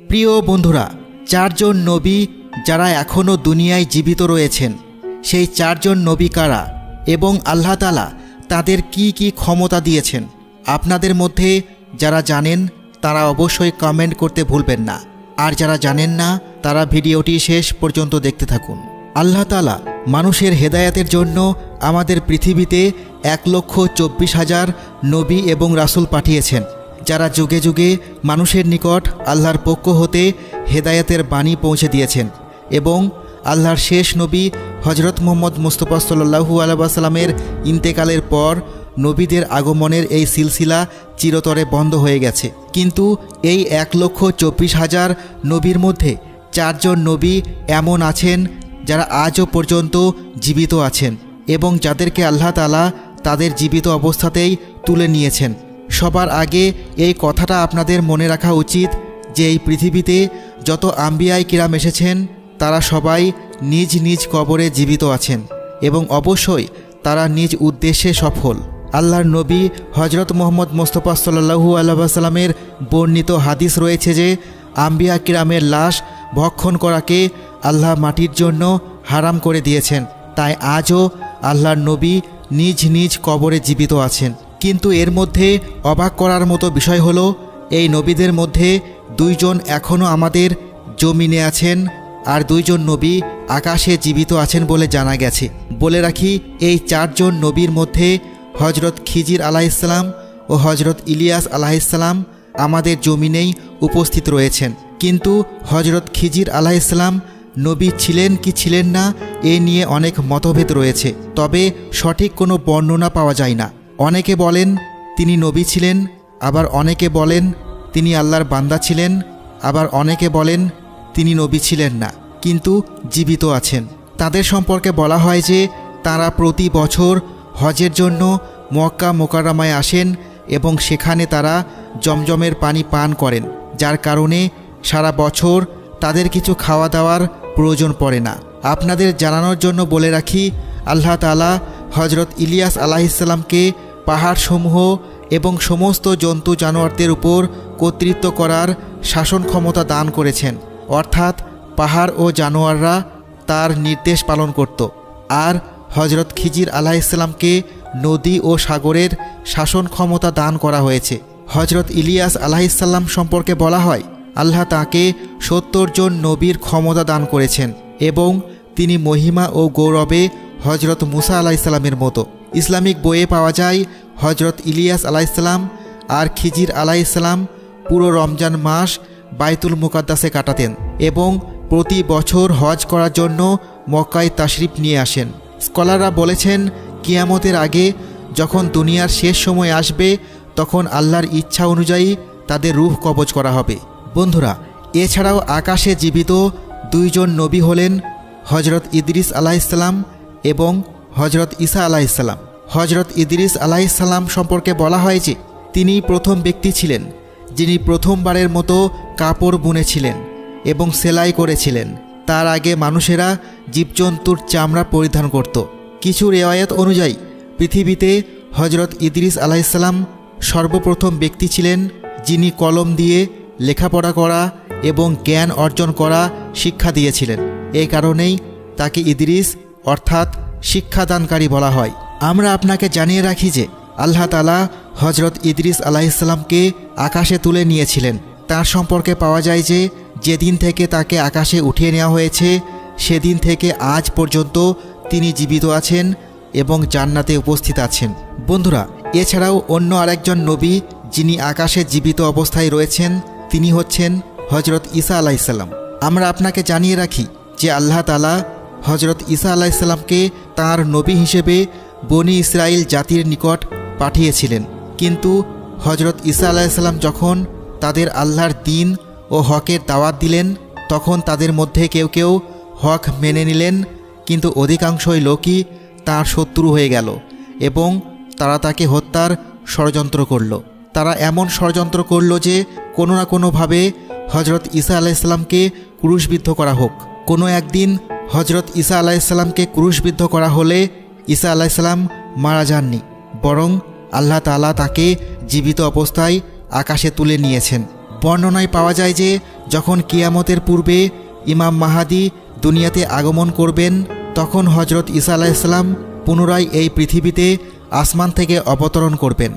প্রিয় বন্ধুরা, চারজন নবী যারা এখনও দুনিয়ায় জীবিত রয়েছেন, সেই চারজন নবী কারা এবং আল্লাহ তাআলা তাদের কি কি ক্ষমতা দিয়েছেন, আপনাদের মধ্যে যারা জানেন তারা অবশ্যই কমেন্ট করতে ভুলবেন না। আর যারা জানেন না তারা ভিডিওটি শেষ পর্যন্ত দেখতে থাকুন। আল্লাহ তাআলা মানুষের হেদায়েতের জন্য আমাদের পৃথিবীতে 1,24,000 নবী এবং রাসূল পাঠিয়েছেন, যারা যুগে যুগে মানুষের নিকট আল্লাহর পক্ষ হতে হেদায়েতের বাণী পৌঁছে দিয়েছেন। এবং আল্লাহর শেষ নবী হজরত মুহাম্মদ মুস্তাফা সাল্লাল্লাহু আলাইহি ওয়াসাল্লামের ইন্তেকালের পর নবীদের আগমনের এই সিলসিলা চিরতরে বন্ধ হয়ে গেছে। কিন্তু এই 1,24,000 নবীর মধ্যে চারজন নবী এমন আছেন যারা আজও পর্যন্ত জীবিত আছেন এবং যাদেরকে আল্লাহ তাআলা তাদের জীবিত অবস্থাতেই তুলে নিয়েছেন। সবার আগে এই কথাটা আপনাদের মনে রাখা উচিত যে এই পৃথিবীতে যত আম্বিয়ায়ে কিরাম এসেছেন তারা সবাই নিজ নিজ কবরে জীবিত আছেন এবং অবশ্যই তারা নিজ উদ্দেশ্যে সফল। আল্লাহর নবী হজরত মুহাম্মদ মুস্তাফা সাল্লাল্লাহু আলাইহি ওয়াসাল্লামের বর্ণিত হাদিস রয়েছে যে আম্বিয়া কিরামের লাশ ভক্ষণ করাকে আল্লাহ মাটির জন্য হারাম করে দিয়েছেন। তাই আজও আল্লাহর নবী নিজ নিজ কবরে জীবিত আছেন। কিন্তু এর মধ্যে অবাক করার মতো বিষয় হলো এই নবীদের মধ্যে 2 জন এখনও আমাদের জমিনে আছেন আর 2 জন নবী আকাশে জীবিত আছেন বলে জানা গেছে। বলে রাখি, এই 4 জন নবীর মধ্যে হজরত খিজির আলাইহিসসালাম ও হজরত ইলিয়াস আলাইহিসসালাম আমাদের জমিনেই উপস্থিত রয়েছেন। কিন্তু হজরত খিজির আলাইহিসসালাম নবী ছিলেন কি ছিলেন না এ নিয়ে অনেক মতভেদ রয়েছে, তবে সঠিক কোনো বর্ণনা পাওয়া যায় না। অনেকে বলেন তিনি নবী ছিলেন, আবার অনেকে বলেন তিনি আল্লাহর বান্দা ছিলেন, আবার অনেকে বলেন তিনি নবী ছিলেন না কিন্তু জীবিত আছেন। তাদের সম্পর্কে বলা হয় যে তারা প্রতি বছর হজের জন্য মক্কা মুকাররমায় আসেন এবং সেখানে তারা জমজমের পানি পান করেন, যার কারণে সারা বছর তাদের কিছু খাওয়া দাওয়ার প্রয়োজন পড়ে না। আপনাদের জানানোর জন্য বলে রাখি, আল্লাহ তাআলা হজরত ইলিয়াস আলাইহিসসালামকে পাহাড়সমূহ এবং সমস্ত জন্তু জানোয়ারদের উপর কর্তৃত্ব করার শাসন ক্ষমতা দান করেছেন, অর্থাৎ পাহাড় ও জানোয়াররা তার নির্দেশ পালন করত। আর হজরত খিজির আলাইহিসসালামকে নদী ও সাগরের শাসন ক্ষমতা দান করা হয়েছে। হজরত ইলিয়াস আলাইহিসসালাম সম্পর্কে বলা হয় আল্লাহ তাকে 70 জন নবীর ক্ষমতা দান করেছেন এবং তিনি মহিমা ও গৌরবে হজরত মুসা আলাইহিসসালামের মতো। ইসলামিক বইয়ে পাওয়া যায় হজরত ইলিয়াস আলাইহিসসালাম আর খিজির আলাইহিসসালাম পুরো রমজান মাস বাইতুল মুকাদ্দাসে কাটাতেন এবং প্রতি বছর হজ করার জন্য মক্কায় তাশরিফ নিয়ে আসেন। স্কলাররা বলেছেন কিয়ামতের আগে যখন দুনিয়ার শেষ সময় আসবে তখন আল্লাহর ইচ্ছা অনুযায়ী তাদের রূহ কবজ করা হবে। বন্ধুরা, এছাড়াও আকাশে জীবিত 2 জন নবী হলেন হজরত ইদ্রিস আলাইহিসসালাম এবং হজরত ঈসা আলাইহিসসালাম। হজরত ইদ্রিস আলাইহিসসালাম সম্পর্কে বলা হয় যে তিনি প্রথম ব্যক্তি ছিলেন যিনি প্রথমবারের মতো কাপড় বুনেছিলেন এবং সেলাই করেছিলেন। তার আগে মানুষেরা জীবজন্তুর চামড়া পরিধান করত। কিছু রেওয়ায়াত অনুযায়ী পৃথিবীতে হজরত ইদ্রিস আলাইহিসসালাম সর্বপ্রথম ব্যক্তি ছিলেন যিনি কলম দিয়ে লেখাপড়া করা এবং জ্ঞান অর্জন করা শিক্ষা দিয়েছিলেন। এই কারণেই তাকে ইদ্রিস অর্থাৎ শিক্ষাদানকারী বলা হয়। আমরা আপনাকে জানিয়ে রাখি যে আল্লাহ তাআলা হজরত ইদ্রিস আলাইহিসসালামকে আকাশে তুলে নিয়েছিলেন। তার সম্পর্কে পাওয়া যায় যে যেদিন থেকে তাকে আকাশে উঠিয়ে নেওয়া হয়েছে সেদিন থেকে আজ পর্যন্ত তিনি জীবিত আছেন এবং জান্নাতে উপস্থিত আছেন। বন্ধুরা, এছাড়াও অন্য আরেকজন নবী যিনি আকাশে জীবিত অবস্থায় রয়েছেন তিনি হচ্ছেন হজরত ঈসা আলাইহিসসালাম। আমরা আপনাকে জানিয়ে রাখি যে আল্লাহ তাআলা হজরত ঈসা আলাইহিসসালামকে তাঁর নবী হিসেবে বনি ইসরাইল জাতির নিকট পাঠিয়েছিলেন। কিন্তু হজরত ঈসা আলাইহিসসালাম যখন তাদের আল্লাহর দ্বীন ও হকের দাওয়াত দিলেন তখন তাদের মধ্যে কেউ কেউ হক মেনে নিলেন, কিন্তু অধিকাংশই লোকই তাঁর শত্রু হয়ে গেল এবং তারা তাকে হত্যার ষড়যন্ত্র করল। তারা এমন ষড়যন্ত্র করল যে কোনো না কোনোভাবে হজরত ঈসা আলাইহিসসালামকে ক্রুশবিদ্ধ করা হোক। কোনো একদিন হজরত ঈসা আলাইহিসসালামকে ক্রুশবিদ্ধ করা হলে ঈসা আলাইহিসসালাম মারা যাননি, বরং আল্লাহ তাআলা তাকে জীবিত অবস্থায় আকাশে তুলে নিয়েছেন। বর্ণনায় পাওয়া যায় যে যখন কিয়ামতের পূর্বে ইমাম মাহাদি দুনিয়াতে আগমন করবেন, তখন হজরত ঈসা আলাইহিস সালাম পুনরায় এই পৃথিবীতে আসমান থেকে অবতরণ করবেন।